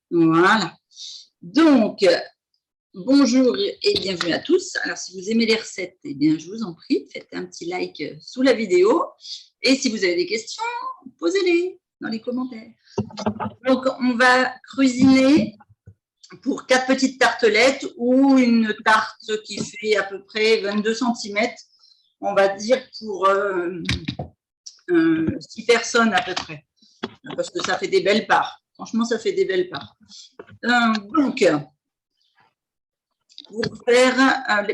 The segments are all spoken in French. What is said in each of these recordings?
Voilà. Donc, bonjour et bienvenue à tous. Alors, si vous aimez les recettes, eh bien, je vous en prie, faites un petit like sous la vidéo. Et si vous avez des questions, posez-les dans les commentaires. Donc, on va cuisiner pour 4 petites tartelettes ou une tarte qui fait à peu près 22 cm, on va dire pour 6 personnes à peu près, parce que ça fait des belles parts. Franchement, ça fait des belles parts. Donc,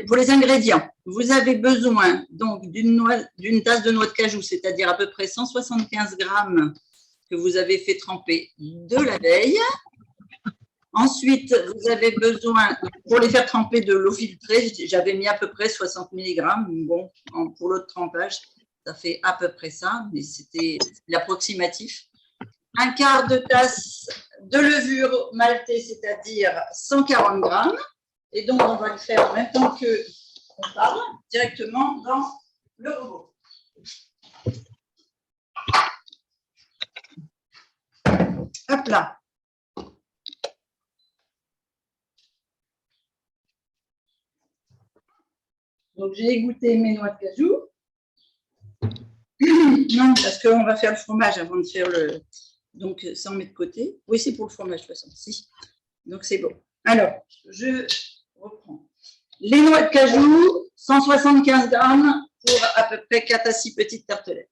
pour les ingrédients, vous avez besoin d'une tasse de noix de cajou, c'est-à-dire à peu près 175 grammes que vous avez fait tremper de la veille. Ensuite, vous avez besoin, pour les faire tremper, de l'eau filtrée. J'avais mis à peu près 60 mg. Bon, pour l'autre trempage, ça fait à peu près ça, mais c'était l'approximatif. Un quart de tasse de levure maltée, c'est-à-dire 140 grammes. Et donc, on va le faire en même temps qu'on parle, directement dans le robot. Hop là. Donc, j'ai égoutté mes noix de cajou. Non, parce qu'on va faire le fromage avant de faire le... Donc, ça, on met de côté. Oui, c'est pour le fromage, de toute façon. Si. Donc, c'est bon. Alors, je reprends. Les noix de cajou, 175 grammes pour à peu près 4 à 6 petites tartelettes.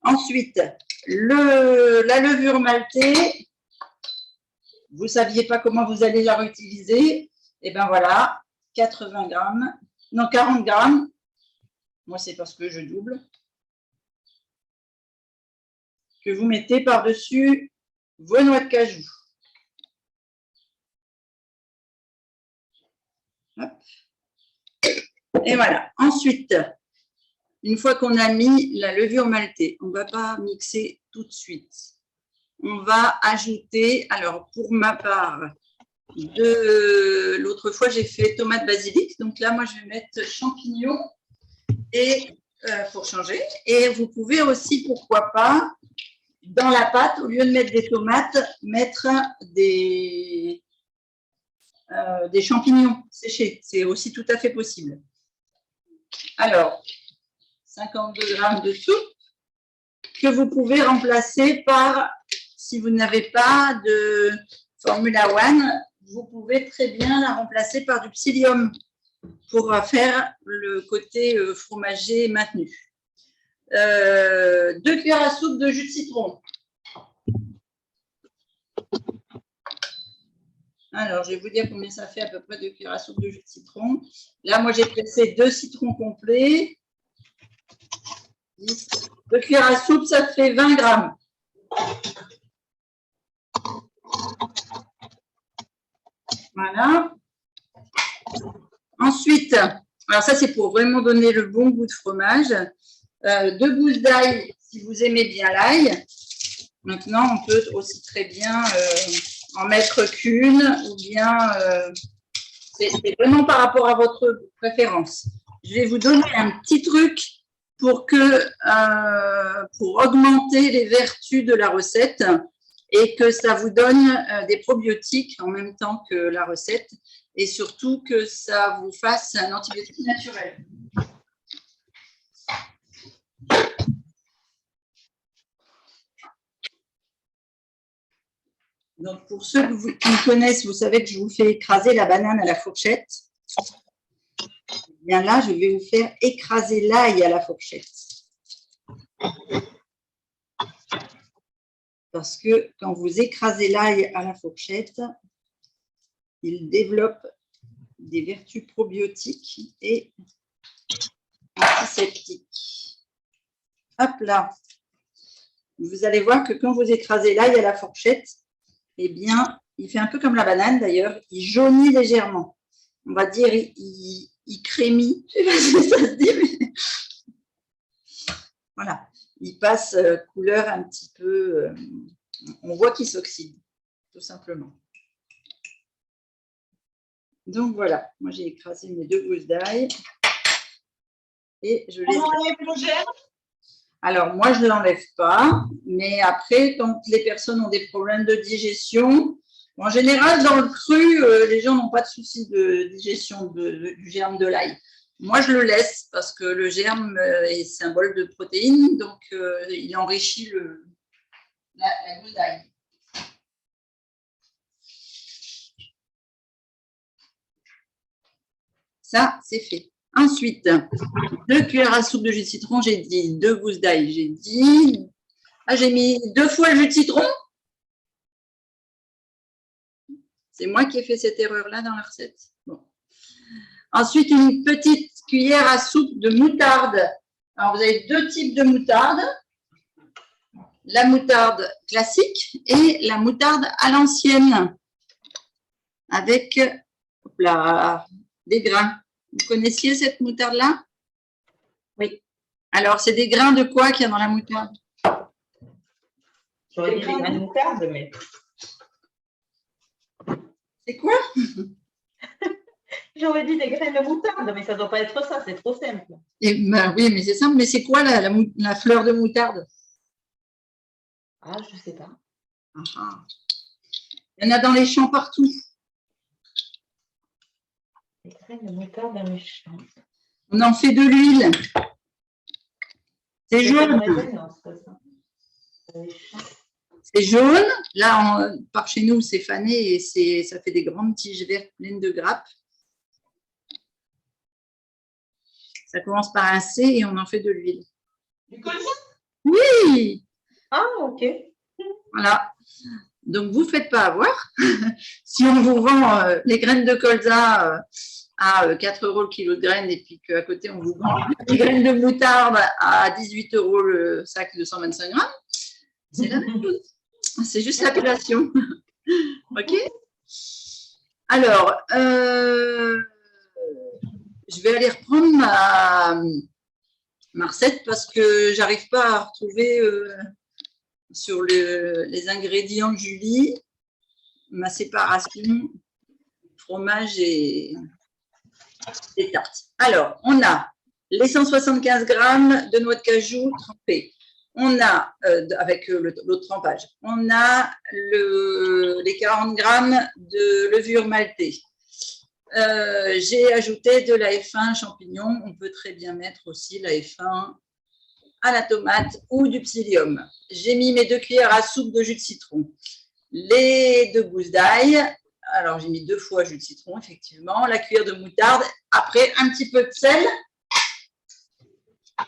Ensuite, la levure maltée. Vous ne saviez pas comment vous allez la réutiliser. Et bien voilà, 80 grammes. Non, 40 grammes. Moi, c'est parce que je double. Que vous mettez par-dessus vos noix de cajou. Hop. Et voilà. Ensuite, une fois qu'on a mis la levure maltée, on ne va pas mixer tout de suite. On va ajouter, alors pour ma part, l'autre fois j'ai fait tomate basilic, donc là moi je vais mettre champignons et pour changer. Et vous pouvez aussi, pourquoi pas, dans la pâte, au lieu de mettre des tomates, mettre des champignons séchés. C'est aussi tout à fait possible. Alors, 52 grammes de soupe que vous pouvez remplacer par, si vous n'avez pas de Formula One, vous pouvez très bien la remplacer par du psyllium pour faire le côté fromager maintenu. 2 cuillères à soupe de jus de citron. Alors, je vais vous dire combien ça fait à peu près 2 cuillères à soupe de jus de citron. Là, moi, j'ai pressé 2 citrons complets. 2 cuillères à soupe, ça fait 20 grammes. Voilà. Ensuite, alors ça, c'est pour vraiment donner le bon goût de fromage. 2 gousses d'ail, si vous aimez bien l'ail. Maintenant, on peut aussi très bien en mettre qu'une, ou bien c'est vraiment par rapport à votre préférence. Je vais vous donner un petit truc pour augmenter les vertus de la recette et que ça vous donne des probiotiques en même temps que la recette et surtout que ça vous fasse un antibiotique naturel. Donc, pour ceux qui me connaissent, vous savez que je vous fais écraser la banane à la fourchette. Bien là, je vais vous faire écraser l'ail à la fourchette. Parce que quand vous écrasez l'ail à la fourchette, il développe des vertus probiotiques et antiseptiques. Hop là. Vous allez voir que quand vous écrasez l'ail à la fourchette, eh bien, il fait un peu comme la banane d'ailleurs, il jaunit légèrement. On va dire, il crémit, je ne sais pas si ça se dit, mais voilà, il passe couleur un petit peu, on voit qu'il s'oxyde, tout simplement. Donc voilà, moi j'ai écrasé mes 2 gousses d'ail et je les enlève le germe. Alors moi je ne l'enlève pas, mais après quand les personnes ont des problèmes de digestion, En général, dans le cru, les gens n'ont pas de souci de digestion du germe de l'ail. Moi, je le laisse parce que le germe est symbole de protéines, donc il enrichit la gousse d'ail. Ça, c'est fait. Ensuite, 2 cuillères à soupe de jus de citron, j'ai dit 2 gousses d'ail, j'ai dit. Ah, j'ai mis 2 fois le jus de citron. C'est moi qui ai fait cette erreur-là dans la recette. Bon. Ensuite, une petite cuillère à soupe de moutarde. Alors, vous avez 2 types de moutarde. La moutarde classique et la moutarde à l'ancienne. Avec des grains. Vous connaissiez cette moutarde-là? Oui. Alors, c'est des grains de quoi qu'il y a dans la moutarde? J'aurais dit des grains de moutarde, mais... C'est quoi? J'aurais dit des graines de moutarde, mais ça ne doit pas être ça, c'est trop simple. Ben, oui, mais c'est simple. Mais c'est quoi la fleur de moutarde? Ah, je ne sais pas. Ah. Il y en a dans les champs partout. Des graines de moutarde dans les champs. On en fait de l'huile. C'est jaune. C'est jaune. Là, par chez nous, c'est fané et ça fait des grandes tiges vertes pleines de grappes. Ça commence par un C et on en fait de l'huile. Du colza? Oui. Ah, ok. Voilà. Donc, vous ne faites pas avoir. Si on vous vend les graines de colza à 4 € le kilo de graines et puis qu'à côté, on vous vend les graines de moutarde à 18 € le sac de 125 grammes, c'est la même chose. C'est juste l'appellation. OK? Alors, je vais aller reprendre ma recette parce que je n'arrive pas à retrouver sur les ingrédients de Julie ma séparation fromage et tartes. Alors, on a les 175 g de noix de cajou trempées. On a, avec l'autre trempage, on a les 40 g de levure maltée. J'ai ajouté de la F1 champignon. On peut très bien mettre aussi la F1 à la tomate ou du psyllium. J'ai mis mes 2 cuillères à soupe de jus de citron. Les 2 gousses d'ail. Alors, j'ai mis 2 fois jus de citron, effectivement. La cuillère de moutarde. Après, un petit peu de sel.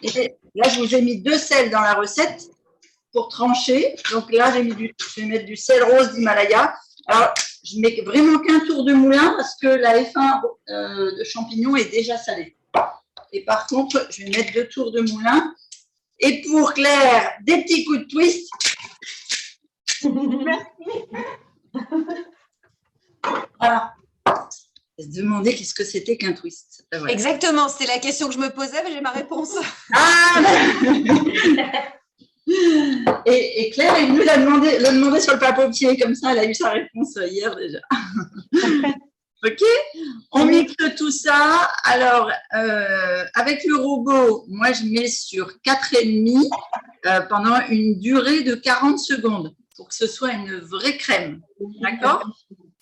Et là, je vous ai mis 2 sels dans la recette pour trancher. Donc là, je vais mettre du sel rose d'Himalaya. Alors, je ne mets vraiment qu'un tour de moulin parce que la F1 de champignon est déjà salée. Et par contre, je vais mettre 2 tours de moulin. Et pour Claire, des petits coups de twist. Merci. Voilà. Je me demandais qu'est-ce que c'était qu'un twist. Voilà. Exactement, c'était la question que je me posais, mais j'ai ma réponse. Ah et Claire est venue le demander sur le papier, comme ça, elle a eu sa réponse hier déjà. OK, on mixe tout ça. Alors, avec le robot, moi, je mets sur 4,5 pendant une durée de 40 secondes pour que ce soit une vraie crème. D'accord?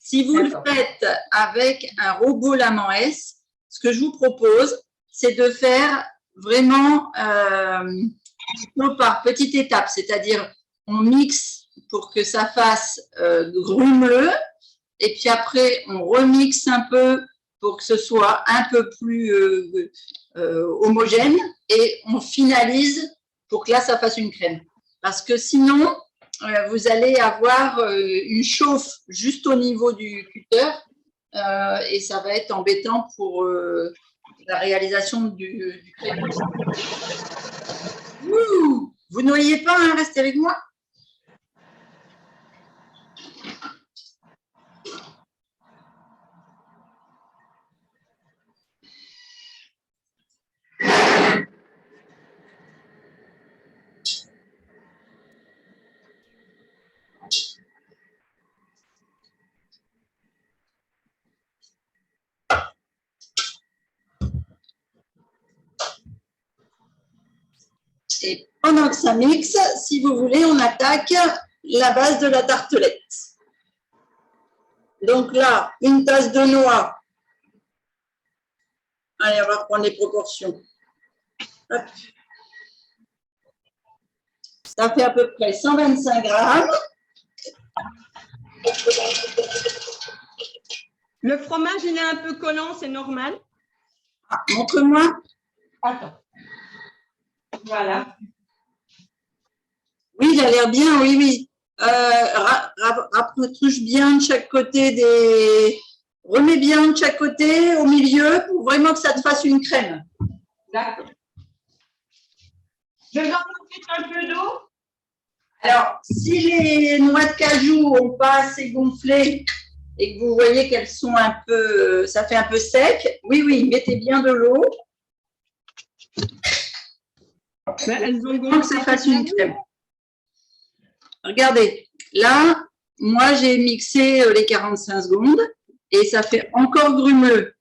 Si vous le faites avec un robot Lamant S, ce que je vous propose, c'est de faire vraiment par petites étapes, c'est-à-dire on mixe pour que ça fasse grumeleux, et puis après on remixe un peu pour que ce soit un peu plus homogène, et on finalise pour que là ça fasse une crème. Parce que sinon, vous allez avoir une chauffe juste au niveau du cutter et ça va être embêtant pour la réalisation du crème. Vous ne noyez pas, hein, restez avec moi. Et pendant que ça mixe, si vous voulez, on attaque la base de la tartelette. Donc là, une tasse de noix. Allez, on va reprendre les proportions. Hop. Ça fait à peu près 125 grammes. Le fromage, il est un peu collant, c'est normal. Ah, montre-moi. Attends. Voilà. Oui, il a l'air bien, oui, oui. Rapproche bien de chaque côté des... Remets bien de chaque côté, au milieu, pour vraiment que ça te fasse une crème. D'accord. Je vais en mettre un peu d'eau. Alors, si les noix de cajou n'ont pas assez gonflé et que vous voyez qu'elles sont un peu, ça fait un peu sec, oui, oui, mettez bien de l'eau. Ben, elles ont Pour que ça fasse une crème. Regardez, là, moi, j'ai mixé les 45 secondes et ça fait encore grumeux.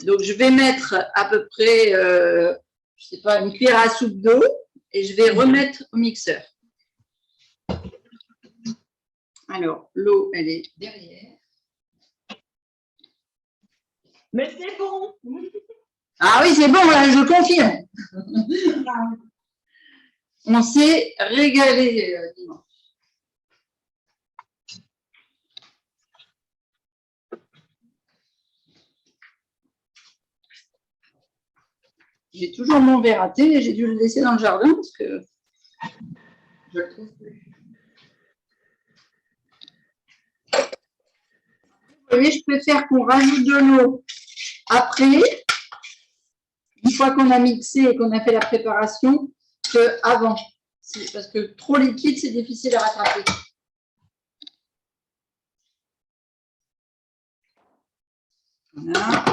Donc, je vais mettre à peu près, je sais pas, une cuillère à soupe d'eau et je vais remettre au mixeur. Alors, l'eau, elle est derrière. Mais c'est bon. Ah oui, c'est bon, là, je confirme. On s'est régalé dimanche. J'ai toujours mon verre à thé et j'ai dû le laisser dans le jardin parce que je le trouve plus. Vous voyez, je préfère qu'on rajoute de l'eau après, une fois qu'on a mixé et qu'on a fait la préparation, qu'avant. Parce que trop liquide, c'est difficile à rattraper. Voilà.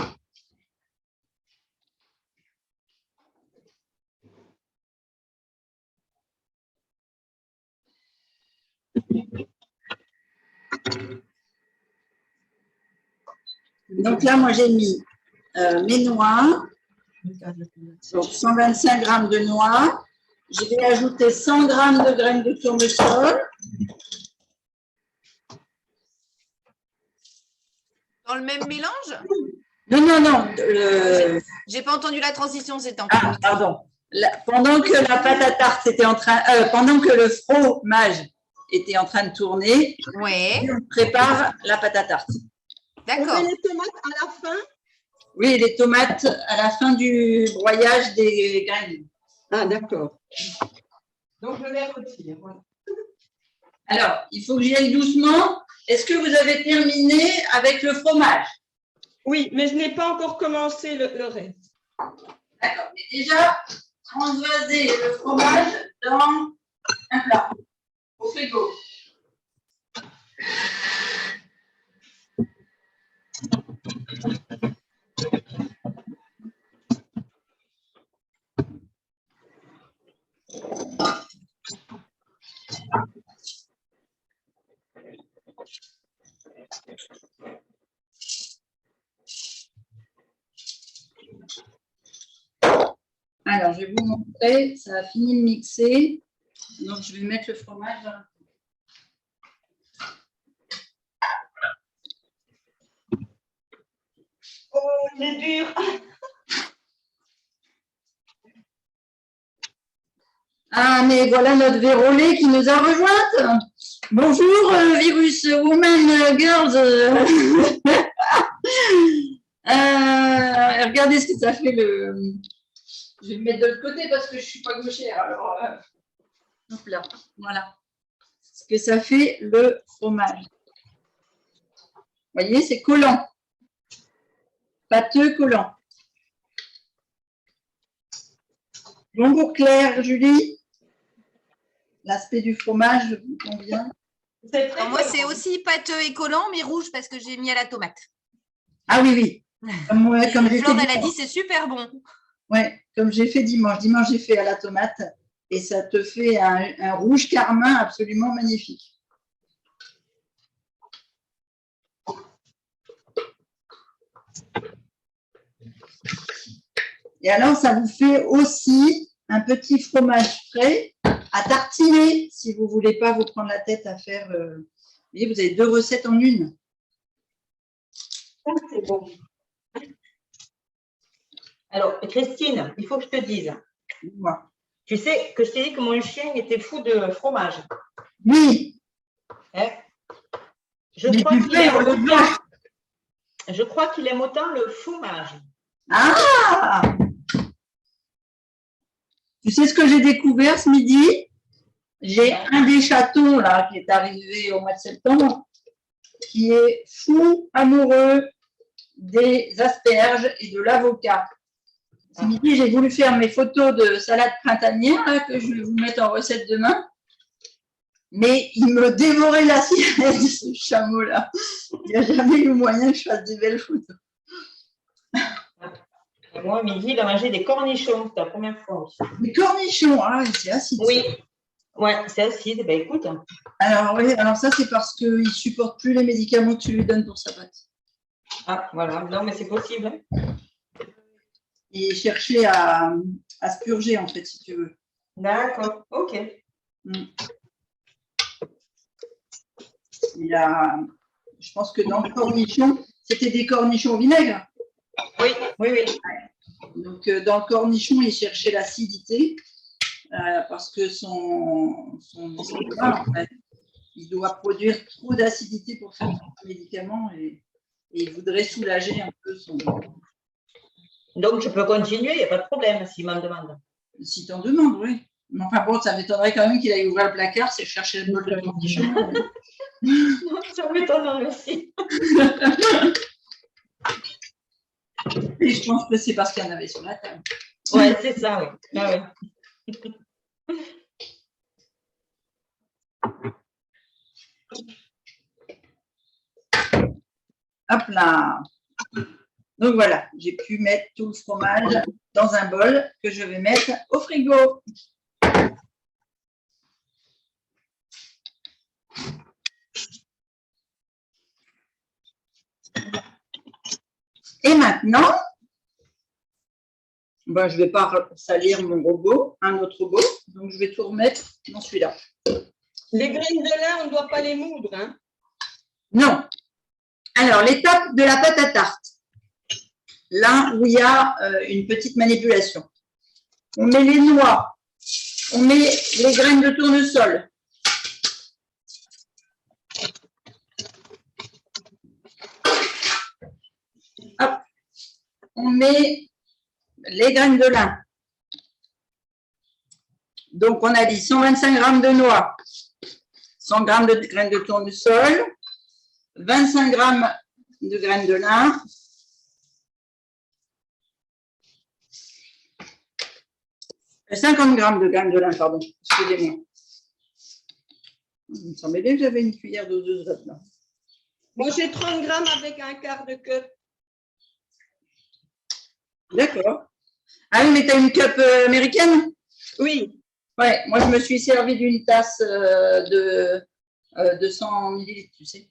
Donc là, moi, j'ai mis mes noix, donc 125 grammes de noix. Je vais ajouter 100 grammes de graines de tournesol. Dans le même mélange? Non, non, non. J'ai pas entendu la transition, c'était en Ah, pardon. Pendant que la pâte à tarte était en train, pendant que le fromage était en train de tourner, Ouais, on prépare la pâte à tarte. d'accord. On met les tomates à la fin. Oui, les tomates à la fin du broyage des graines. Ah, d'accord. Donc, je les retire. Voilà. Alors, il faut que j'y aille doucement. Est-ce que vous avez terminé avec le fromage? Oui, mais je n'ai pas encore commencé le reste. D'accord. Mais déjà, transvaser le fromage dans un plat, au frigo. Alors, je vais vous montrer, ça a fini de mixer. Donc, je vais mettre le fromage dans le... Oh, il est dur. Ah, mais voilà notre Vérolée qui nous a rejointe. Bonjour, Virus Woman Girls. Regardez ce que ça fait le... Je vais me mettre de l'autre côté parce que je ne suis pas gauchère. Alors, hop là, voilà. Ce que ça fait le fromage. Vous voyez, c'est collant. Pâteux, collant. Bonjour Claire, Julie. L'aspect du fromage vous convient? Alors, moi, c'est aussi pâteux et collant, mais rouge parce que j'ai mis à la tomate. Ah oui, oui. Comme j'ai Flore, fait elle a dit dimanche. c'est super bon. Ouais, comme j'ai fait dimanche. Dimanche, j'ai fait à la tomate et ça te fait un rouge carmin absolument magnifique. Et alors, ça vous fait aussi un petit fromage frais à tartiner si vous ne voulez pas vous prendre la tête à faire. Vous voyez, vous avez deux recettes en une. Ça, c'est bon. Alors, Christine, il faut que je te dise. Dis-moi. Tu sais que je t'ai dit que mon chien était fou de fromage. Oui, Hein? Je mais crois du qu'il fait, aime on le autant- blanc. je crois qu'il aime autant le fromage. Ah! Tu sais ce que j'ai découvert ce midi? J'ai un des chatons là qui est arrivé au mois de septembre qui est fou amoureux des asperges et de l'avocat. Ce midi, j'ai voulu faire mes photos de salade printanière là, que je vais vous mettre en recette demain. Mais il me dévorait l'assiette, ce chameau-là. Il n'y a jamais eu moyen que je fasse des belles photos. Et moi, à midi, il a mangé des cornichons. C'est la première fois aussi. Des cornichons, ah, c'est acide. Oui. Ouais, c'est acide. Ben écoute. Alors, oui, alors ça, c'est parce qu'il ne supporte plus les médicaments que tu lui donnes pour sa patte. Ah, voilà. Non, mais c'est possible. Hein. Il cherchait à se purger, en fait, si tu veux. D'accord. OK. Je pense que dans le cornichon, c'était des cornichons au vinaigre. Oui, oui, oui. Donc, dans le cornichon, il cherchait l'acidité parce que son estomac, en fait, il doit produire trop d'acidité pour faire son médicament et il voudrait soulager un peu son. Donc, je peux continuer, il n'y a pas de problème s'il m'en demande. Si tu en demandes, oui. Mais enfin bon, ça m'étonnerait quand même qu'il aille ouvrir le placard, c'est chercher le bol de cornichon. Non, ça m'étonnerait aussi. Et je pense que c'est parce qu'il y en avait sur la table. Ouais, c'est ça, oui. Ah, oui. Hop là. Donc voilà, j'ai pu mettre tout le fromage dans un bol que je vais mettre au frigo. Et maintenant, ben, je ne vais pas salir mon robot, un autre robot, donc je vais tout remettre dans celui-là. Les graines de lin, on ne doit pas les moudre. Hein? Non. Alors, l'étape de la pâte à tarte. Là où il y a une petite manipulation. On met les noix, on met les graines de tournesol. Hop. On met les graines de lin. Donc, on a dit 125 g de noix, 100 g de graines de tournesol, 25 g de graines de lin, 50 g de graines de lin, pardon, excusez-moi. Il me semblait bien que j'avais une cuillère doseuse là-dedans. Moi, j'ai 30 grammes avec un quart de cup. D'accord. Ah oui, mais tu as une cup américaine? Oui. Ouais, moi je me suis servi d'une tasse de 200 millilitres, tu sais,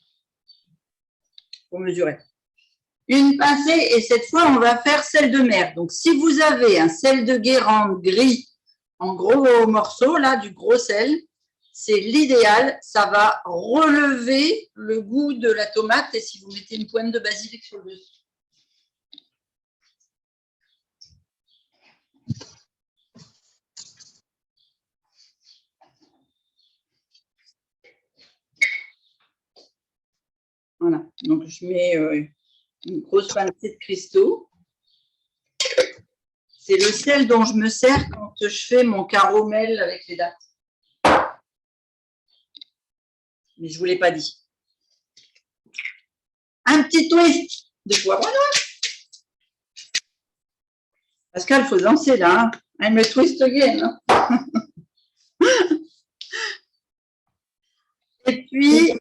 pour mesurer. Une pincée et cette fois on va faire sel de mer. Donc si vous avez un sel de Guérande gris en gros morceaux, là, du gros sel, c'est l'idéal. Ça va relever le goût de la tomate et si vous mettez une pointe de basilic sur le dessus. Voilà, donc je mets une grosse pincée de cristaux. C'est le sel dont je me sers quand je fais mon caramel avec les dattes. Mais je ne vous l'ai pas dit. Un petit twist de poivre noir. Pascal, il faut danser là. Hein. I'm a twist again. Hein. Et puis,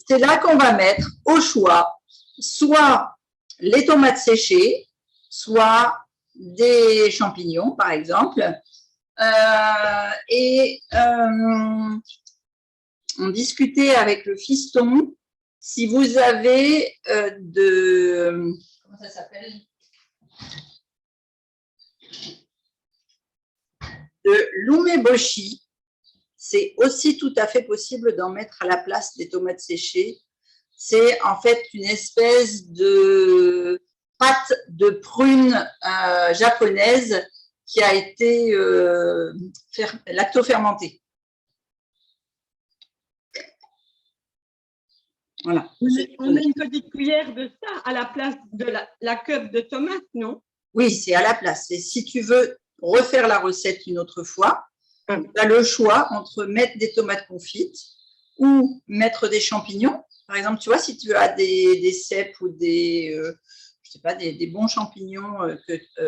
c'est là qu'on va mettre au choix soit les tomates séchées, soit des champignons, par exemple. On discutait avec le fiston si vous avez comment ça s'appelle, de l'umeboshi. C'est aussi tout à fait possible d'en mettre à la place des tomates séchées c'est en fait une espèce de pâte de prune japonaise qui a été lacto-fermentée. Voilà. On met une petite cuillère de ça à la place de la cup de tomates, non? Oui, c'est à la place. Et si tu veux refaire la recette une autre fois, tu as le choix entre mettre des tomates confites ou mettre des champignons. Par exemple, tu vois, si tu as des cèpes ou des, je sais pas, des bons champignons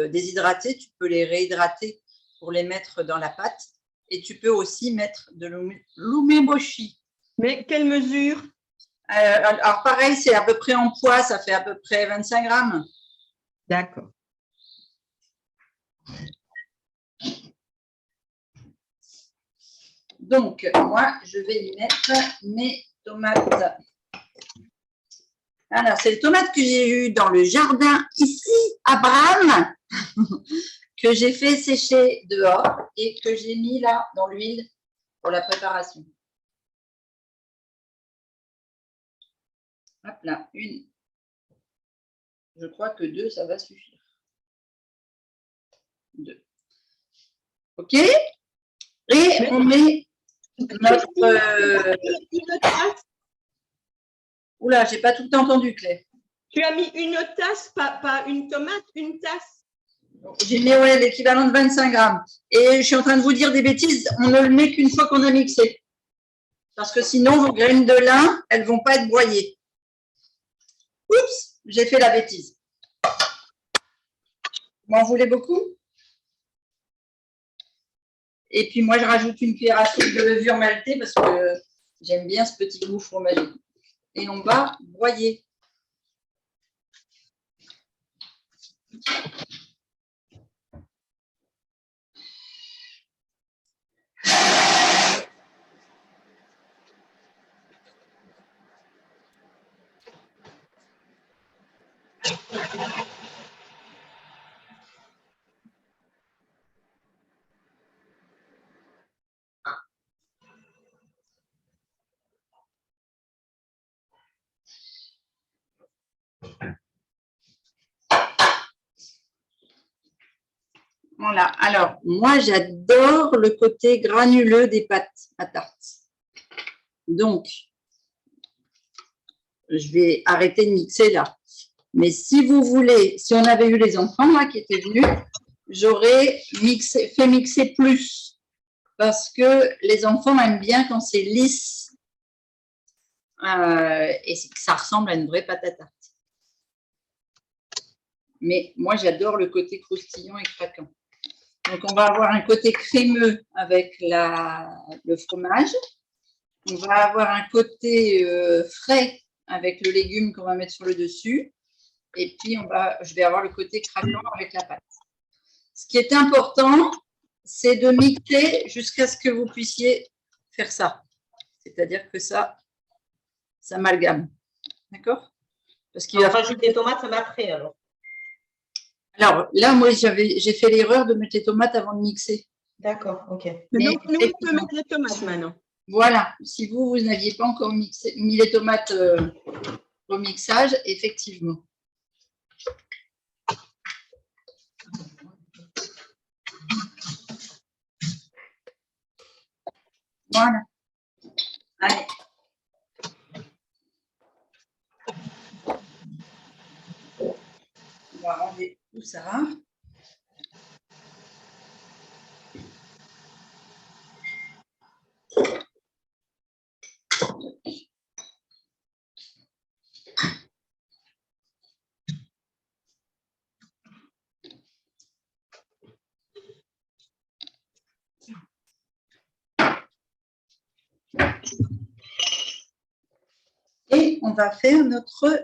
déshydratés, tu peux les réhydrater pour les mettre dans la pâte. Et tu peux aussi mettre de l'umeboshi. Mais quelle mesure? Alors, pareil, c'est à peu près en poids, ça fait à peu près 25 grammes. D'accord. Donc, moi, je vais y mettre mes tomates. Alors, c'est les tomates que j'ai eues dans le jardin ici, à Bram, que j'ai fait sécher dehors et que j'ai mis là dans l'huile pour la préparation. Hop là, une. Je crois que 2, ça va suffire. 2. OK? Et on met notre... Une tasse. Oula, j'ai pas tout entendu, Claire. Tu as mis une tasse, pas une tomate, une tasse. J'ai mis l'équivalent de 25 grammes. Et je suis en train de vous dire des bêtises, on ne le met qu'une fois qu'on a mixé. Parce que sinon, vos graines de lin, elles ne vont pas être broyées. Oups, j'ai fait la bêtise. Vous m'en voulez beaucoup? Et puis moi, je rajoute une cuillère à soupe de levure maltée parce que j'aime bien ce petit goût fromager. Et on va broyer. Voilà. Alors, moi, j'adore le côté granuleux des pâtes à tarte. Donc, je vais arrêter de mixer là. Mais si vous voulez, si on avait eu les enfants là qui étaient venus, j'aurais fait mixer plus. Parce que les enfants aiment bien quand c'est lisse et que ça ressemble à une vraie pâte à tarte. Mais moi, j'adore le côté croustillant et craquant. Donc, on va avoir un côté crémeux avec le fromage. On va avoir un côté frais avec le légume qu'on va mettre sur le dessus. Et puis, je vais avoir le côté craquant avec la pâte. Ce qui est important, c'est de mixer jusqu'à ce que vous puissiez faire ça. C'est-à-dire que ça s'amalgame. D'accord? Parce qu'il va rajouter des tomates après, alors. Alors, là, moi, j'ai fait l'erreur de mettre les tomates avant de mixer. D'accord, ok. Donc, nous, on peut mettre les tomates maintenant. Voilà. Si vous n'aviez pas encore mis les tomates au mixage, effectivement. Voilà. Allez. On va ranger tout ça. Et on va faire notre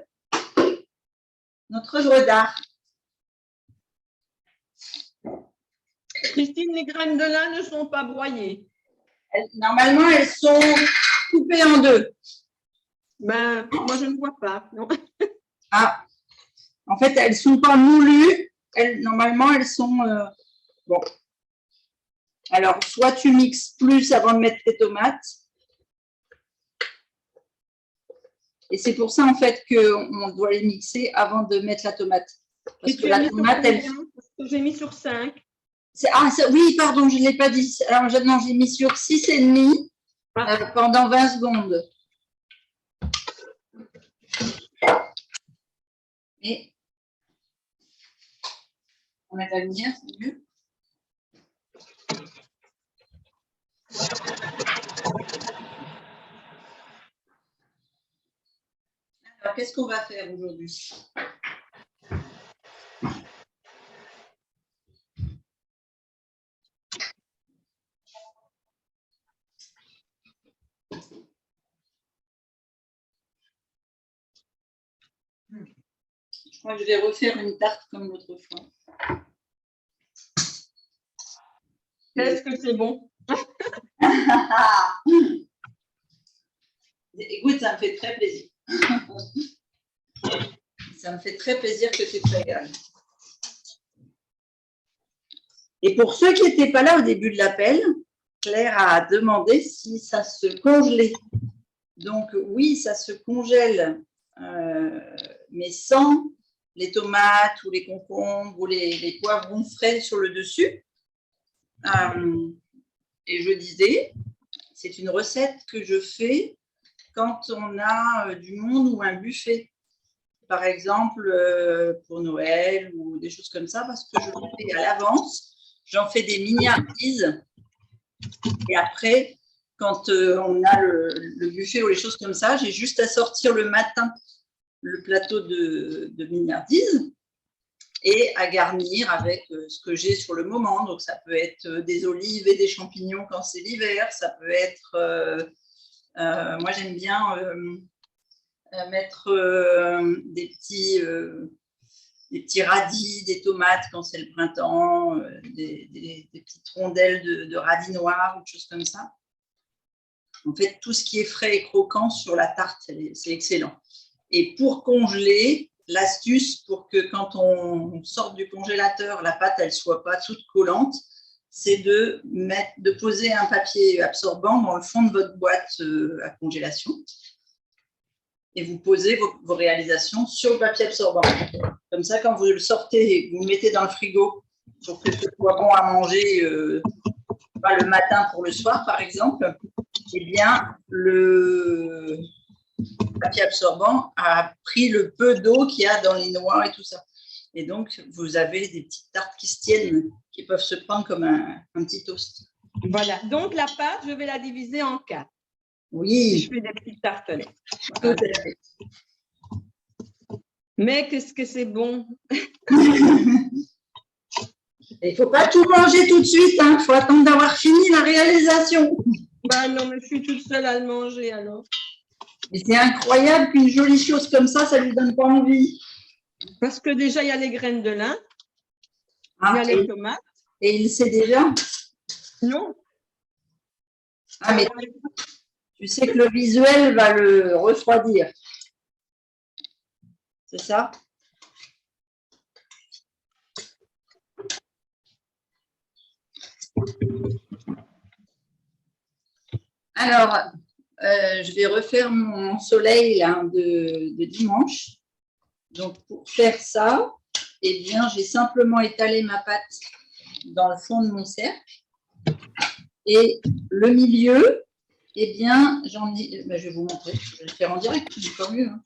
œuvre d'art. Christine, les graines de lin ne sont pas broyées. Normalement, elles sont coupées en deux. Ben, moi, je ne vois pas. Non. Ah, en fait, elles ne sont pas moulues. Normalement, elles sont... bon. Alors, soit tu mixes plus avant de mettre tes tomates. Et c'est pour ça, en fait, qu'on doit les mixer avant de mettre la tomate. Parce Et que tu as la mis sur tomate, elle… combien? Parce que j'ai mis sur 5. Oui, pardon, je ne l'ai pas dit. Alors, non, j'ai mis sur 6,5 pendant 20 secondes. Et on met la lumière, c'est mieux. Alors, qu'est-ce qu'on va faire aujourd'hui? Je crois que je vais refaire une tarte comme l'autre fois. Est-ce que c'est bon? Écoute, ça me fait très plaisir. Ça me fait très plaisir que tu te régales. Et pour ceux qui n'étaient pas là au début de l'appel, Claire a demandé si ça se congelait. Donc oui, ça se congèle, mais sans les tomates ou les concombres ou les poivrons frais sur le dessus. Et je disais, c'est une recette que je fais quand on a du monde ou un buffet. Par exemple, pour Noël ou des choses comme ça, parce que je le fais à l'avance. J'en fais des mignardises. Et après, quand on a le buffet ou les choses comme ça, j'ai juste à sortir le matin le plateau de mignardises et à garnir avec ce que j'ai sur le moment. Donc, ça peut être des olives et des champignons quand c'est l'hiver. Ça peut être… moi, j'aime bien mettre des petits radis, des tomates quand c'est le printemps, des petites rondelles de radis noirs ou des choses comme ça. En fait, tout ce qui est frais et croquant sur la tarte, c'est excellent. Et pour congeler, l'astuce pour que quand on sort du congélateur, la pâte elle soit pas toute collante, c'est de poser un papier absorbant dans le fond de votre boîte à congélation. Et vous posez vos réalisations sur le papier absorbant. Comme ça, quand vous le sortez, vous le mettez dans le frigo pour que ce soit bon à manger le matin pour le soir, par exemple, eh bien, le papier absorbant a pris le peu d'eau qu'il y a dans les noix et tout ça. Et donc, vous avez des petites tartes qui se tiennent, qui peuvent se prendre comme un petit toast. Voilà. Donc, la pâte, je vais la diviser en 4. Oui. Je fais des petites tartelettes. Tout à fait. Mais qu'est-ce que c'est bon. Il ne faut pas tout manger tout de suite. Il faut attendre d'avoir fini la réalisation. Ben non, mais je suis toute seule à le manger alors. Et c'est incroyable qu'une jolie chose comme ça ne lui donne pas envie. Parce que déjà, il y a les graines de lin. Il y a les tomates. Et il sait déjà? Non. Ah, mais tu sais que le visuel va le refroidir. C'est ça? Alors, je vais refaire mon soleil là, de dimanche. Donc, pour faire ça, eh bien, j'ai simplement étalé ma pâte dans le fond de mon cercle. Et le milieu, eh bien, j'en ai… Ben, je vais vous montrer. Je vais le faire en direct, c'est encore mieux. Hein.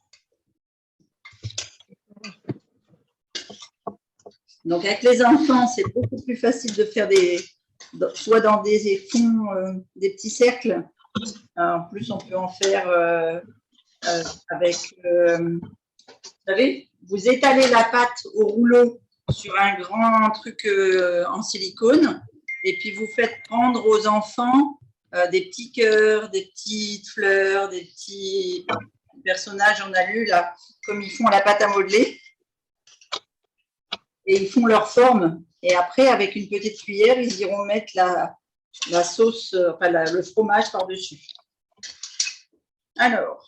Donc, avec les enfants, c'est beaucoup plus facile de faire soit dans des fonds, des petits cercles. En plus, on peut en faire avec… vous savez, vous étalez la pâte au rouleau sur un grand truc en silicone et puis vous faites prendre aux enfants des petits cœurs, des petites fleurs, des petits personnages en alu, là, comme ils font à la pâte à modeler. Et ils font leur forme. Et après, avec une petite cuillère, ils iront mettre la sauce, enfin le fromage par-dessus. Alors,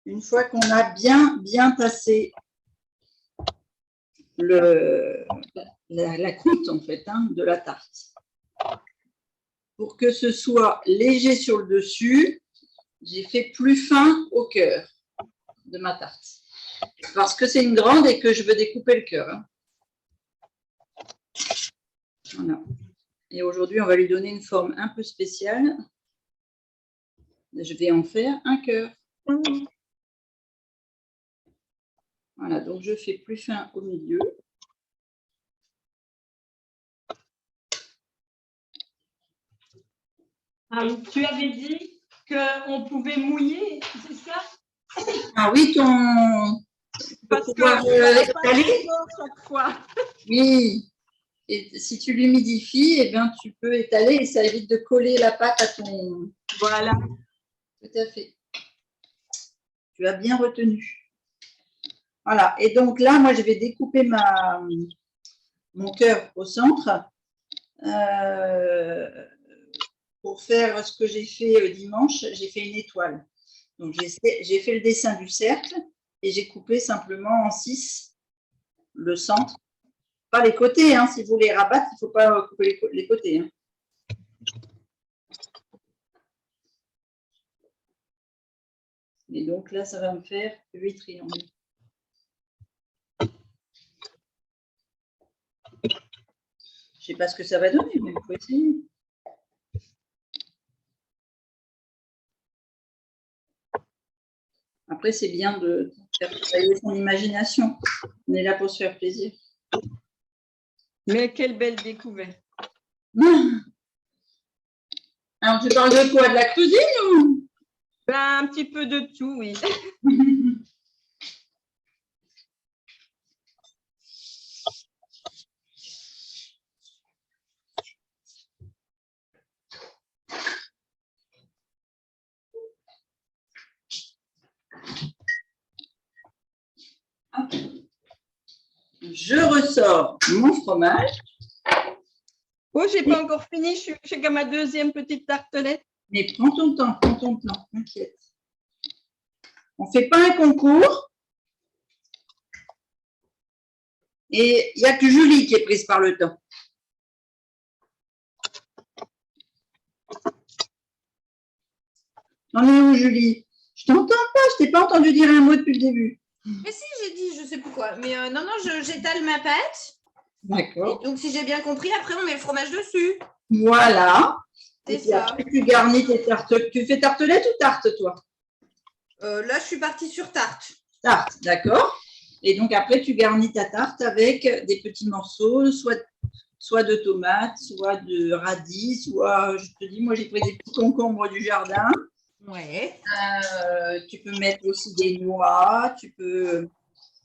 une fois qu'on a bien tassé la croûte, en fait, hein, de la tarte, pour que ce soit léger sur le dessus, j'ai fait plus fin au cœur. de ma tarte. Parce que c'est une grande et que je veux découper le cœur. Hein. Voilà. Et aujourd'hui, on va lui donner une forme un peu spéciale. Je vais en faire un cœur. Voilà, donc je fais plus fin au milieu. Ah, tu avais dit qu'on pouvait mouiller, c'est ça? Ah oui, Parce que étaler. chaque fois. Oui. Et si tu l'humidifies, eh bien, tu peux étaler et ça évite de coller la pâte à ton… Voilà. Tout à fait. Tu as bien retenu. Voilà. Et donc là, moi, je vais découper mon cœur au centre pour faire ce que j'ai fait dimanche. J'ai fait une étoile. Donc, j'ai fait le dessin du cercle et j'ai coupé simplement en 6 le centre. Pas les côtés, hein. Si vous les rabattez, il ne faut pas couper les côtés. Hein. Et donc là, ça va me faire 8 triangles. Je ne sais pas ce que ça va donner, mais il faut essayer. Après, c'est bien de faire travailler son imagination. On est là pour se faire plaisir. Mais quelle belle découverte. Alors, tu parles de quoi? De la cuisine ou? Ben, un petit peu de tout, oui. Je ressors mon fromage. Oh, j'ai pas encore fini, je suis qu'à ma deuxième petite tartelette. Mais prends ton temps, t'inquiète. On ne fait pas un concours. Et il n'y a que Julie qui est prise par le temps. T'en es où, Julie? Je t'entends pas, je t'ai pas entendu dire un mot depuis le début. Mais si, j'ai dit, je sais pourquoi. Mais non, j'étale ma pâte. D'accord. Donc, si j'ai bien compris, après, on met le fromage dessus. Voilà. C'est Et puis ça. après, tu garnis tes tartes. Tu fais tartelette ou tarte, toi? Là, je suis partie sur tarte. Tarte, d'accord. Et donc après, tu garnis ta tarte avec des petits morceaux, soit de tomates, soit de radis, soit, je te dis, moi j'ai pris des petits concombres du jardin. Ouais. Tu peux mettre aussi des noix, tu peux…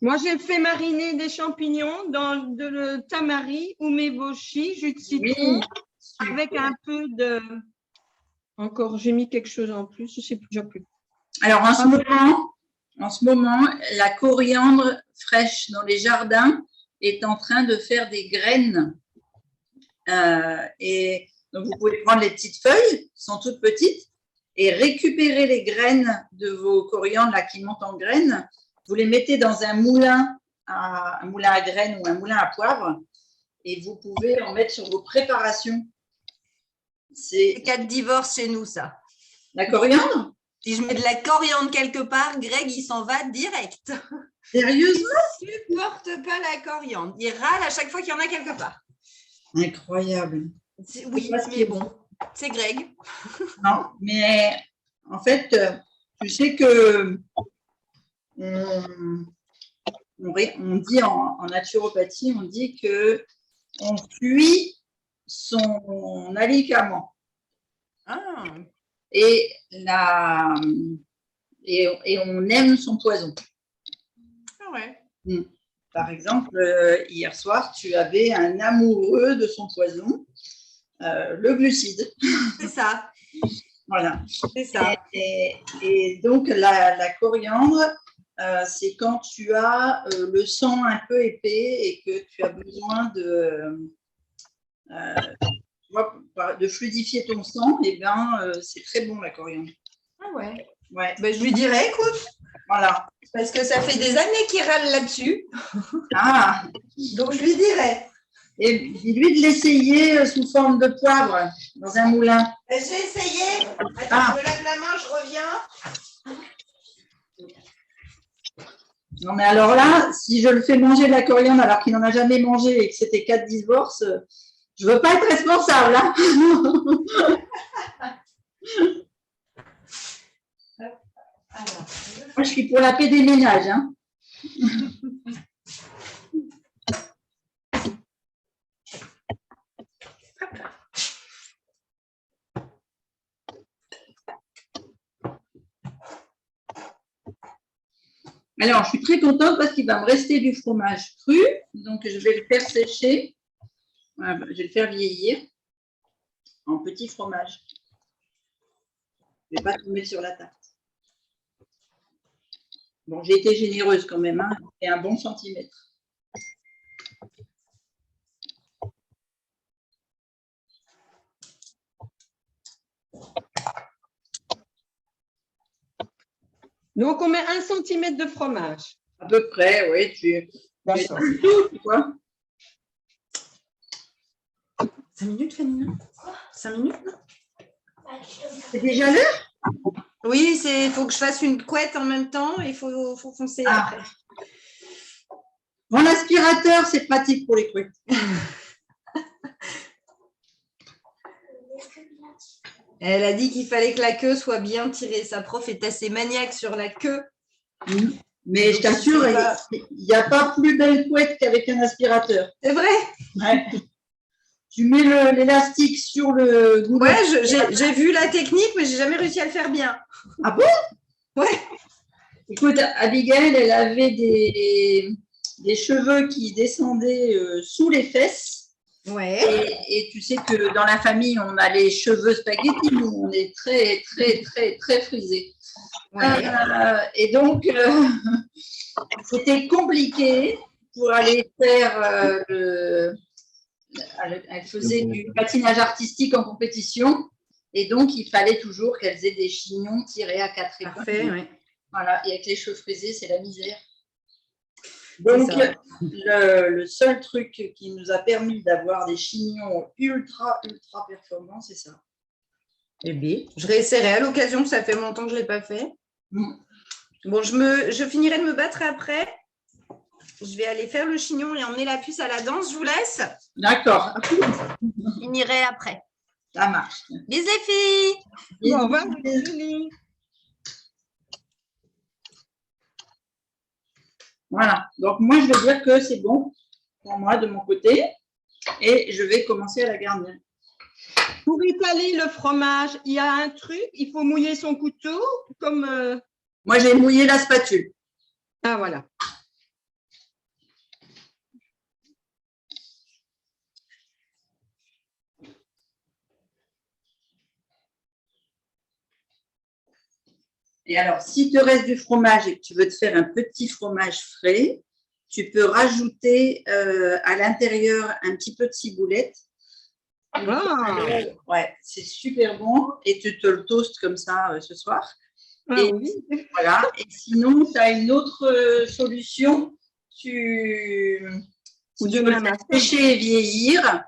Moi, j'ai fait mariner des champignons dans le tamari ou meboshi, jus de citron, avec un peu de… Encore, j'ai mis quelque chose en plus, je ne sais déjà plus. Alors en ce moment, la coriandre fraîche dans les jardins est en train de faire des graines. Et donc vous pouvez prendre les petites feuilles, qui sont toutes petites, et récupérer les graines de vos coriandres là, qui montent en graines. Vous les mettez dans un moulin à graines ou un moulin à poivre et vous pouvez en mettre sur vos préparations. C'est cas de divorce chez nous, ça. La coriandre? Si je mets de la coriandre quelque part, Greg, il s'en va direct. Sérieusement? Il ne supporte pas la coriandre. Il râle à chaque fois qu'il y en a quelque part. Incroyable. Oui, mais bon, c'est Greg. Non, mais en fait, tu sais que on dit en naturopathie, on dit que on fuit son alicament. Ah. Et on aime son poison. Ah ouais. Par exemple, hier soir, tu avais un amoureux de son poison, le glucide. C'est ça. Voilà. C'est ça. Et donc, la coriandre, c'est quand tu as le sang un peu épais et que tu as besoin de fluidifier ton sang, et bien, c'est très bon la coriandre. Ah ouais. Ouais. Ben, je lui dirais, écoute. Voilà. Parce que ça fait des années qu'il râle là-dessus. Ah. Donc, je lui dirais. Et dis-lui de l'essayer sous forme de poivre dans un moulin. J'ai essayé. Attends, Ah. je me lave la main, je reviens. Non, mais alors là, si je le fais manger de la coriandre alors qu'il n'en a jamais mangé et que c'était 4 divorces, je ne veux pas être responsable. Hein. Moi, je suis pour la paix des ménages. Hein. Alors, je suis très contente parce qu'il va me rester du fromage cru. Donc, je vais le faire sécher. Voilà, je vais le faire vieillir en petit fromage. Je ne vais pas tout mettre sur la tarte. Bon, j'ai été généreuse quand même, hein, et un bon centimètre. Donc, on met 1 centimètre de fromage. À peu près, oui. Tu vois. 5 minutes, Fanny? 5 minutes? C'est déjà l'heure? Oui, il faut que je fasse une couette en même temps et il faut foncer après. Mon aspirateur, c'est pratique pour les couettes. Elle a dit qu'il fallait que la queue soit bien tirée. Sa prof est assez maniaque sur la queue. Mais je t'assure, il n'y a pas plus belle couette qu'avec un aspirateur. C'est vrai? Ouais. Tu mets l'élastique sur le goulot. Ouais, j'ai vu la technique, mais je n'ai jamais réussi à le faire bien. Ah bon? Ouais. Écoute, Abigail, elle avait des cheveux qui descendaient sous les fesses. Ouais. Et tu sais que dans la famille, on a les cheveux spaghettis, nous, on est très, très, très, très frisés. Ouais. Et donc, c'était compliqué pour aller faire elle faisait du patinage artistique en compétition. Et donc, il fallait toujours qu'elles aient des chignons tirés à 4 épingles. Parfait, oui. Voilà, et avec les cheveux frisés, c'est la misère. Donc, le seul truc qui nous a permis d'avoir des chignons ultra, ultra performants, c'est ça. Eh bien, je réessayerai à l'occasion, ça fait longtemps que je ne l'ai pas fait. Bon, je finirai de me battre après. Je vais aller faire le chignon et emmener la puce à la danse. Je vous laisse. D'accord. Je finirai après. Ça marche. Bisous, filles. Au revoir, Julie. Voilà. Donc, moi, je veux dire que c'est bon pour moi de mon côté. Et je vais commencer à la garnir. Pour étaler le fromage, il y a un truc, il faut mouiller son couteau comme… Moi, j'ai mouillé la spatule. Ah, voilà. Et alors, s'il te reste du fromage et que tu veux te faire un petit fromage frais, tu peux rajouter à l'intérieur un petit peu de ciboulette. Ouais, c'est super bon. Et tu te le toastes comme ça ce soir. Et, oui. Voilà. Et sinon, tu as une autre solution. Tu veux le faire sécher et vieillir.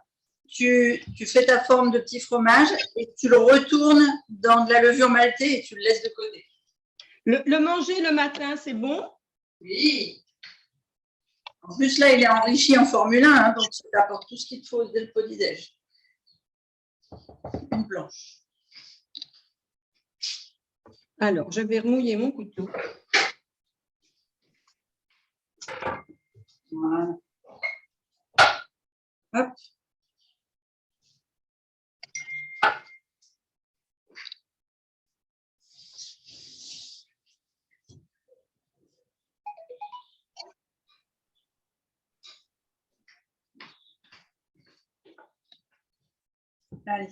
Tu fais ta forme de petit fromage et tu le retournes dans de la levure maltée et tu le laisses de côté. Le manger le matin, c'est bon? Oui. En plus, là, il est enrichi en Formule 1, hein, donc ça t'apporte tout ce qu'il te faut dès le petit-déj. Une blanche. Alors, je vais remouiller mon couteau. Voilà. Hop. Allez.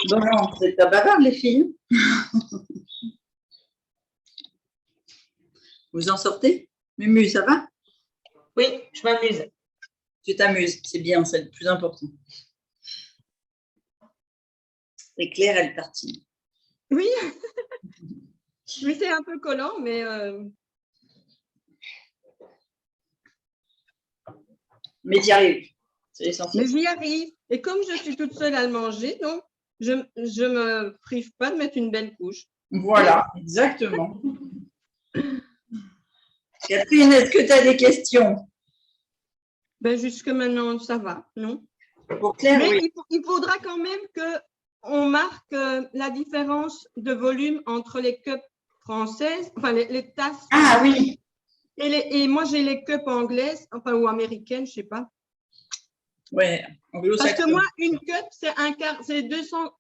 Bon, c'est pas bavard, les filles. Vous en sortez? Mumu, ça va? Oui, je m'amuse. Tu t'amuses, c'est bien, c'est le plus important. Et Claire, elle tartine. Oui, oui, c'est un peu collant, mais tu y arrives, c'est l'essentiel. mais j'y arrive. Et comme je suis toute seule à le manger, donc je me prive pas de mettre une belle couche. Voilà, exactement. Catherine, est-ce que tu as des questions? Ben, jusque maintenant, ça va, non? Pour Claire, Mais oui. il faudra quand même qu'on marque la différence de volume entre les cups françaises, enfin les tasses. Ah oui. Et moi, j'ai les cups anglaises, enfin, ou américaines, je ne sais pas. Ouais, Parce que moi, une cup, c'est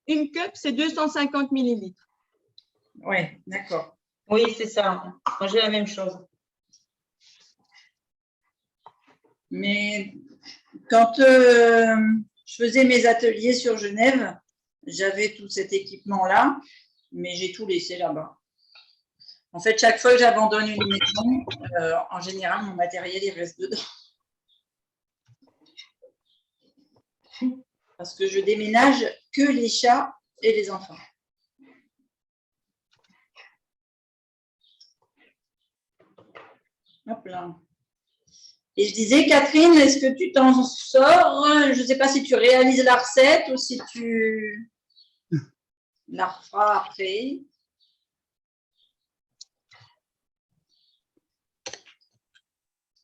une cup, c'est 250 millilitres. Oui, d'accord. Oui, c'est ça. Moi, j'ai la même chose. Mais quand je faisais mes ateliers sur Genève, j'avais tout cet équipement-là, mais j'ai tout laissé là-bas. En fait, chaque fois que j'abandonne une maison, en général, mon matériel, il reste dedans. Parce que je déménage que les chats et les enfants. Hop là. Et je disais, Catherine, est-ce que tu t'en sors? Je ne sais pas si tu réalises la recette ou si tu la referas après.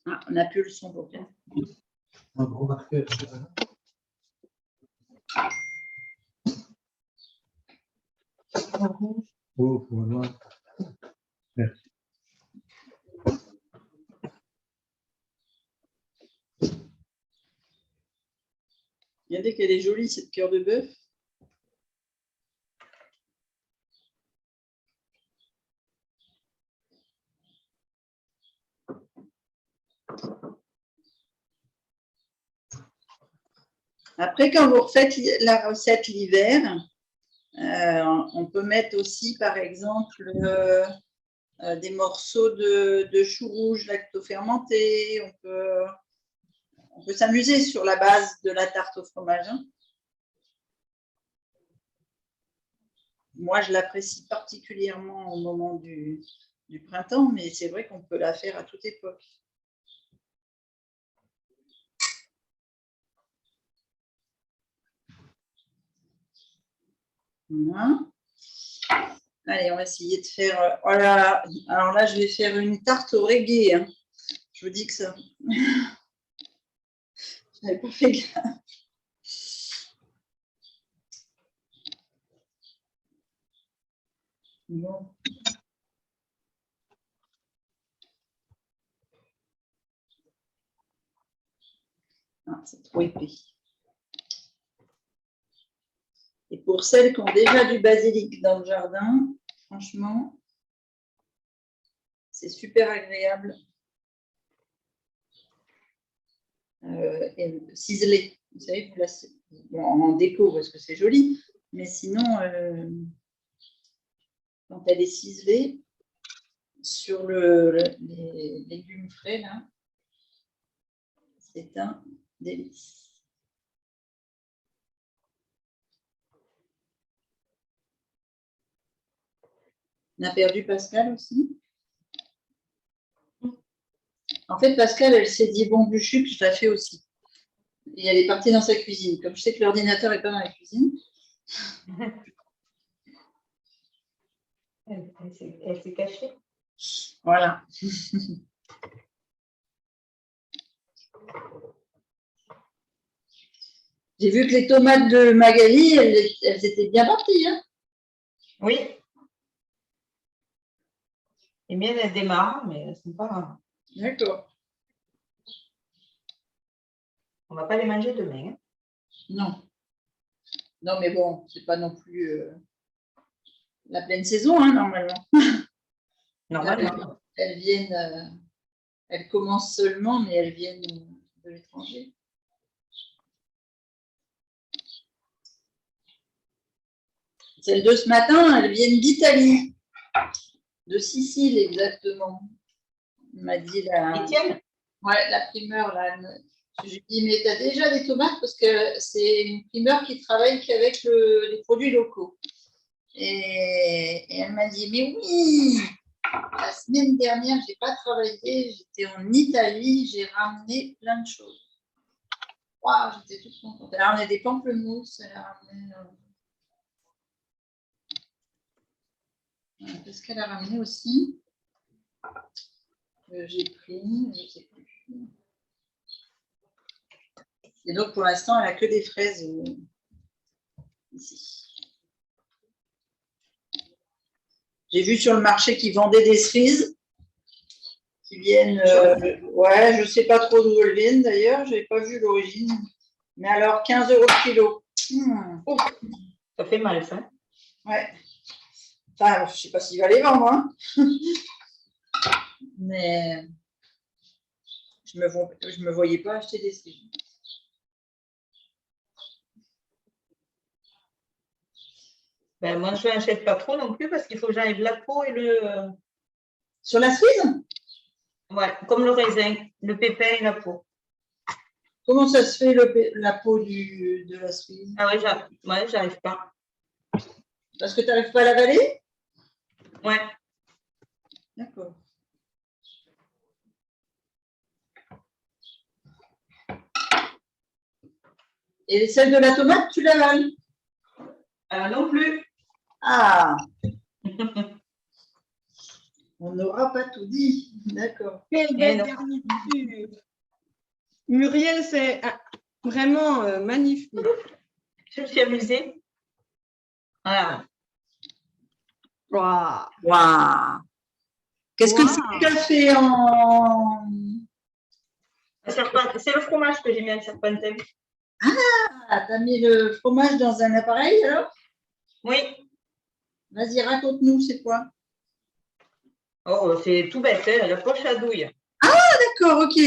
Ah, on n'a plus le son pour toi. Un gros marqueur. Oh, pour moi. Merci. Regardez qu'elle est jolie, cette cœur de bœuf. Après, quand vous refaites la recette l'hiver, on peut mettre aussi, par exemple, des morceaux de chou rouge lactofermenté. On peut s'amuser sur la base de la tarte au fromage. Hein. Moi, je l'apprécie particulièrement au moment du printemps, mais c'est vrai qu'on peut la faire à toute époque. Voilà. Allez, on va essayer de faire... Voilà. Alors là, je vais faire une tarte au reggae. Hein. Je vous dis que ça... Je n'avais pas fait gaffe. Bon. Ah, c'est trop épais. Et pour celles qui ont déjà du basilic dans le jardin, franchement, c'est super agréable. Et ciselé. Vous savez, bon, en déco parce que c'est joli, mais sinon, quand elle est ciselée sur les légumes frais, là, c'est un délice. On a perdu Pascal aussi. En fait, Pascal, elle s'est dit, bon, Buchuc, je la fais aussi. Et elle est partie dans sa cuisine. Comme je sais que l'ordinateur n'est pas dans la cuisine. Elle s'est cachée. Voilà. J'ai vu que les tomates de Magali, elles étaient bien parties. Hein. Oui. Les miennes, elles démarrent, mais elles ne sont pas... D'accord. On ne va pas les manger demain. Hein. Non. Non, mais bon, c'est pas non plus la pleine saison, hein, normalement. Normalement. Elles viennent, elles commencent seulement, mais elles viennent de l'étranger. Celles de ce matin, elles viennent d'Italie, de Sicile exactement. On m'a dit la. Etienne ? Ouais, la primeur, là, Je lui dis, mais tu as déjà des tomates parce que c'est une primeur qui travaille qu'avec les produits locaux. Et elle m'a dit, mais oui, la semaine dernière, je n'ai pas travaillé, j'étais en Italie, j'ai ramené plein de choses. Waouh, j'étais toute contente. Elle a ramené des pamplemousses, elle a ramené. Qu'est-ce qu'elle a ramené aussi? J'ai pris, je ne sais plus. Et donc, pour l'instant, elle n'a que des fraises ici. J'ai vu sur le marché qu'ils vendaient des cerises qui viennent. Ouais, je ne sais pas trop d'où elles viennent d'ailleurs, je n'ai pas vu l'origine. Mais alors, 15 € le kilo. Ça fait mal, ça. Ouais. Enfin, je ne sais pas s'il va les vendre, hein. Mais je ne me voyais pas acheter des cerises. Ben, moi, je n'achète pas trop non plus parce qu'il faut que j'enlève la peau et le. Sur la cerise? Ouais, comme le raisin, le pépin et la peau. Comment ça se fait la peau de la cerise? Ah ouais, j'arrive pas. Parce que tu n'arrives pas à l'avaler? Ouais. D'accord. Et celle de la tomate, tu l'avales? Non plus. Ah, on n'aura pas tout dit. D'accord. Quelle belle garniture. Muriel, c'est vraiment magnifique. Je me suis amusée. Voilà. Waouh. Waouh. Qu'est-ce que c'est que tu as fait en… C'est le fromage que j'ai mis en serpentin. Ah, tu as mis le fromage dans un appareil alors? Oui. Vas-y, raconte-nous, c'est quoi? Oh, c'est tout bête, hein, la poche à douille. D'accord, ok.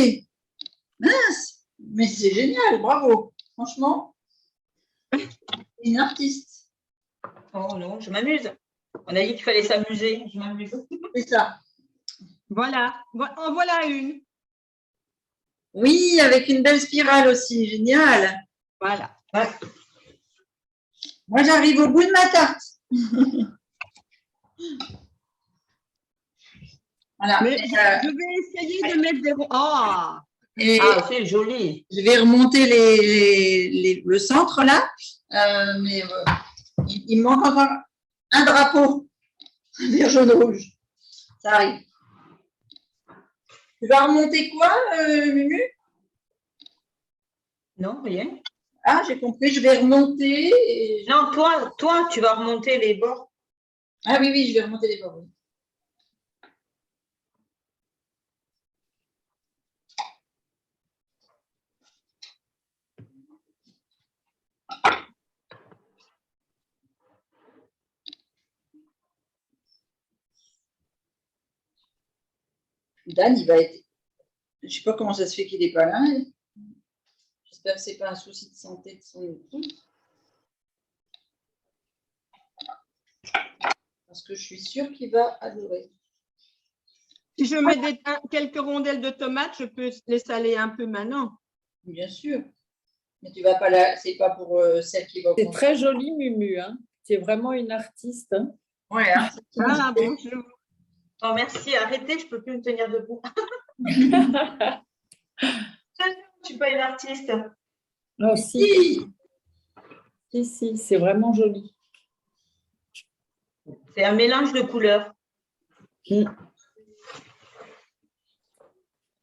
Mince, mais c'est génial, bravo. Franchement, une artiste. Oh non, je m'amuse. On a dit qu'il fallait s'amuser. Je m'amuse. C'est ça. Voilà. En voilà une. Oui, avec une belle spirale aussi, génial. Voilà. Ouais. Moi, j'arrive au bout de ma tarte. Voilà. Mais je vais essayer de mettre des… Oh, Ah, c'est joli. je vais remonter le centre là, mais il me manque encore un drapeau vert, jaune, rouge. Ça arrive. Tu vas remonter quoi, Mumu? Non, rien. Ah, j'ai compris, je vais remonter. Non, toi, tu vas remonter les bords. Ah oui, oui, je vais remonter les bords. Oui. Dan, il va être… Je ne sais pas comment ça se fait qu'il n'est pas là. J'espère que ce n'est pas un souci de santé de son épouse. Parce que je suis sûre qu'il va adorer. si je mets quelques rondelles de tomates, je peux les saler un peu maintenant. Bien sûr. Mais tu vas pas là, c'est pas pour celle qui va. C'est très joli, Mumu. Hein. Tu es vraiment une artiste. Hein. Ouais, hein, Ah, bonjour. Oh, merci. Arrêtez, je ne peux plus me tenir debout. Je ne suis pas une artiste. Oh, si. Si, c'est vraiment joli. C'est un mélange de couleurs. Tu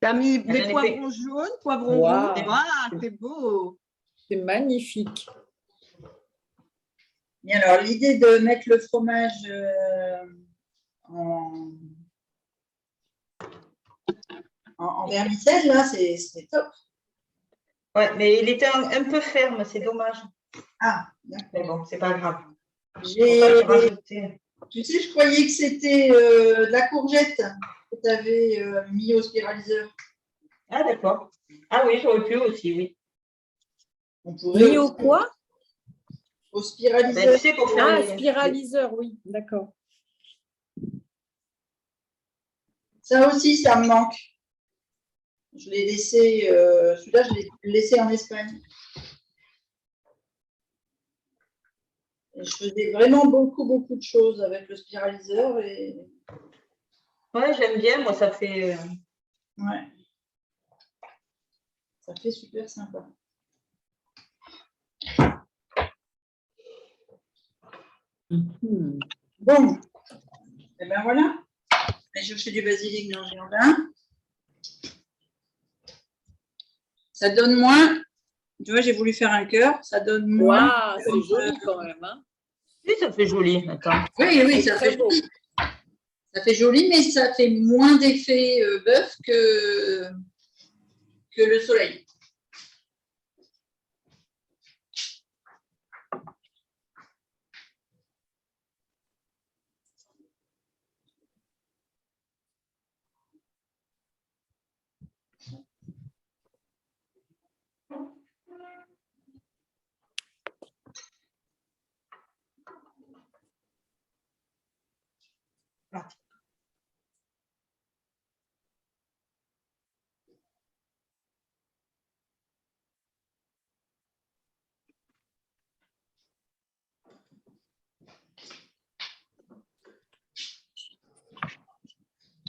as mis des poivrons jaunes, poivrons rouges. Ah, c'est beau. C'est magnifique. Et alors, l'idée de mettre le fromage en vermicelle, là, c'est top. Ouais, mais il était un peu ferme, c'est dommage. Ah, d'accord. Mais bon, c'est pas grave. Tu sais, je croyais que c'était de la courgette que tu avais mis au spiraliseur. Ah, d'accord. Ah oui, j'aurais pu aussi, oui. On pourrait Mis au quoi? Au spiraliseur. Ben, tu sais, pour faire Ah, spiraliseur, oui, d'accord. Ça aussi, ça me manque. Je l'ai laissé, celui-là, je l'ai laissé en Espagne. Et je faisais vraiment beaucoup de choses avec le spiraliseur. Et... Ouais, j'aime bien. Moi, ça fait. Ouais. Ça fait super sympa. Bon, et ben voilà. Je vais chercher du basilic dans le jardin. Ça donne moins. Tu vois, j'ai voulu faire un cœur. Ça donne moins. Waouh, c'est joli quand même. Hein. Oui, ça fait joli. Attends. Oui, C'est ça très fait beau. joli. Ça fait joli, mais ça fait moins d'effet bœuf que le soleil.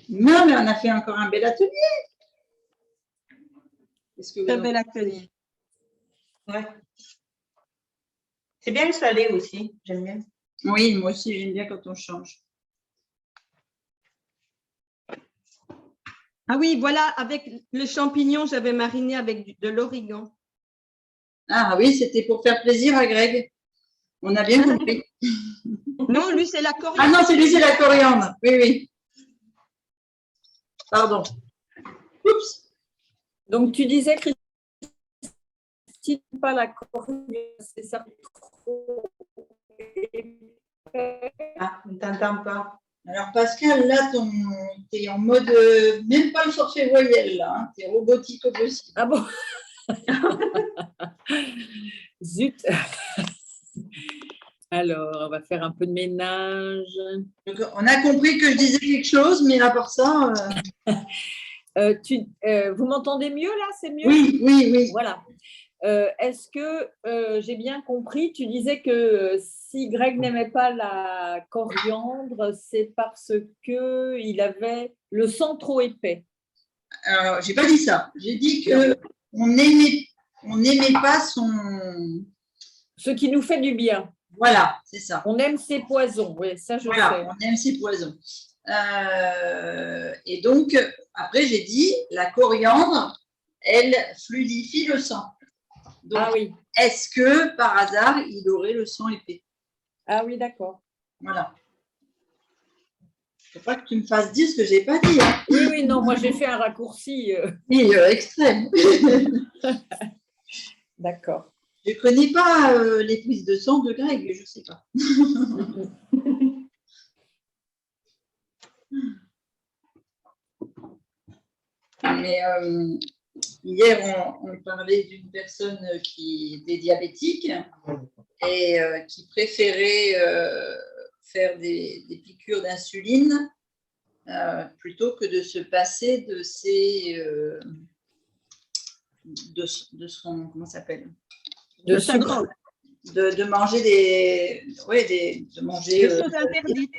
Non, mais on a fait encore un bel atelier. Qu'est-ce que vous Très en bel atelier. Ouais. C'est bien le salé aussi. J'aime bien. Oui, moi aussi, j'aime bien quand on change. Ah oui, voilà, avec le champignon, j'avais mariné avec de l'origan. Ah oui, c'était pour faire plaisir à Greg. On a bien compris. Non, lui, c'est la coriandre. Ah non, c'est lui, c'est la coriandre. Oui. Pardon. Oups. Donc, tu disais, Christine, pas la coriandre, c'est ça. Ah, on ne t'entend pas. Alors Pascal, là, tu es en mode, même pas le forfait voyelle, là. Hein, tu es robotique au possible. Ah bon? Zut. Alors, on va faire un peu de ménage. Donc, on a compris que je disais quelque chose, mais à part ça… Vous m'entendez mieux là? C'est mieux? Oui. Voilà. Est-ce que j'ai bien compris? Tu disais que si Greg n'aimait pas la coriandre, c'est parce qu'il avait le sang trop épais. Alors, j'ai pas dit ça. J'ai dit qu'on n'aimait pas son… Ce qui nous fait du bien. Voilà, c'est ça. On aime ses poisons, oui, ça je Voilà, sais. on aime ses poisons. Et donc, après, j'ai dit, la coriandre, elle fluidifie le sang. Donc, Ah oui. est-ce que, par hasard, il aurait le sang épais? Ah oui, d'accord. Voilà. Il ne faut pas que tu me fasses dire ce que je n'ai pas dit. Hein. Oui, non, moi j'ai fait un raccourci. Oui, extrême. D'accord. Je ne connais pas les prises de sang de Greg, je ne sais pas. Mais hier, on parlait d'une personne qui était diabétique et qui préférait faire des piqûres d'insuline plutôt que de se passer de ses… de son… comment ça s'appelle? De sucre. De manger des… Oui, de manger… Des choses interdites.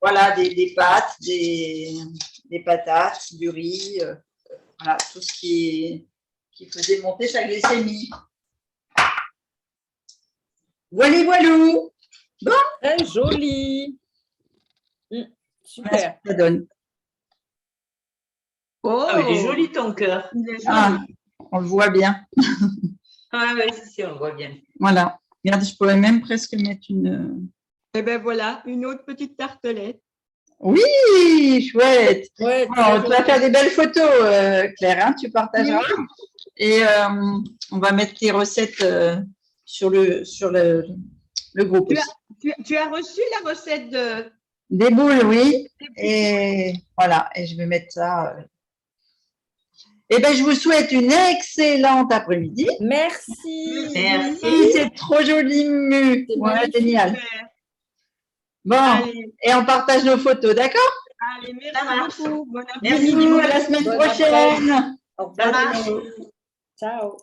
Voilà, des pâtes, des patates, du riz… voilà, tout ce qui faisait monter sa glycémie. Voilou. Bon. Très joli. Super. Ça donne. Oh, Ah, il est joli ton cœur. il est joli. Ah, on le voit bien. Ah oui, si, on le voit bien. Voilà. Regarde, je pourrais même presque mettre une… Et bien voilà, une autre petite tartelette. Oui, chouette. Ouais, Alors, tu vas faire des belles photos, Claire, hein, tu partageras. Et on va mettre tes recettes sur le groupe aussi. Tu as reçu la recette de… Des boules, oui. Et voilà, et je vais mettre ça. Eh bien, je vous souhaite une excellente après-midi. Merci. Merci. C'est trop joli, Mu. Voilà, génial. Bon, Allez, et on partage nos photos, d'accord? allez, Ça marche. merci beaucoup. Bon Merci, après-midi. à la semaine Bonne prochaine. Au revoir. Ciao.